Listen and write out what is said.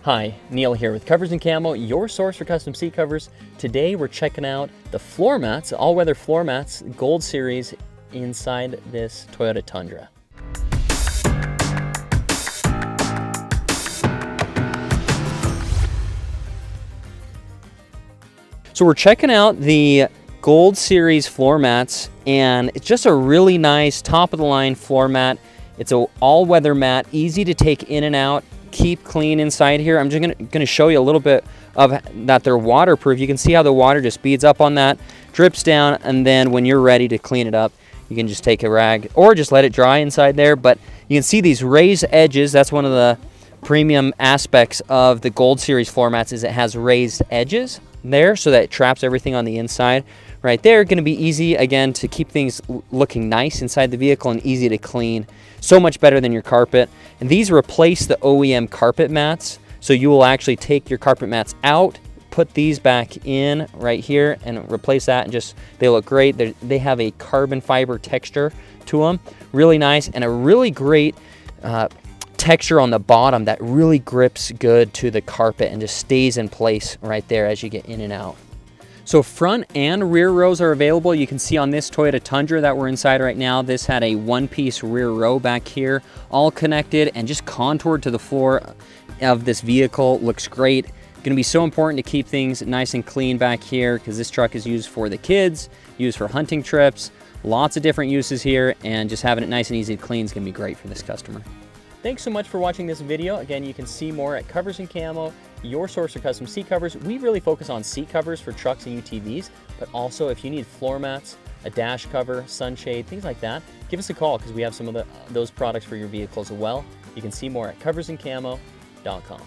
Hi, Neil here with Covers Camo, your source for custom seat covers. Today we're checking out the floor mats, all-weather floor mats, Gold Series inside this Toyota Tundra. So we're checking out the Gold Series floor mats, and it's just a really nice top-of-the-line floor mat. It's an all-weather mat, easy to take in and out, keep clean inside here. I'm just gonna show you a little bit of that they're waterproof. You can see how the water just beads up on that, drips down, and then when you're ready to clean it up, you can just take a rag or just let it dry inside there. But you can see these raised edges. That's one of the premium aspects of the Gold Series floor mats, is it has raised edges there so that it traps everything on the inside. Right there, going to be easy again to keep things looking nice inside the vehicle and easy to clean. So much better than your carpet. And these replace the OEM carpet mats, so you will actually take your carpet mats out, put these back in right here and replace that, and just they look great. They have a carbon fiber texture to them, really nice, and a really great texture on the bottom that really grips good to the carpet and just stays in place right there as you get in and out. So front and rear rows are available. You can see on this Toyota Tundra that we're inside right now, this had a one-piece rear row back here, all connected and just contoured to the floor of this vehicle. Looks great. Going to be so important to keep things nice and clean back here, because this truck is used for the kids, used for hunting trips, lots of different uses here, and just having it nice and easy to clean is going to be great for this customer. Thanks so much for watching this video. Again, you can see more at Covers Camo, your source for custom seat covers. We really focus on seat covers for trucks and UTVs, but also if you need floor mats, a dash cover, sunshade, things like that, give us a call, because we have some of those products for your vehicles as well. You can see more at coversandcamo.com.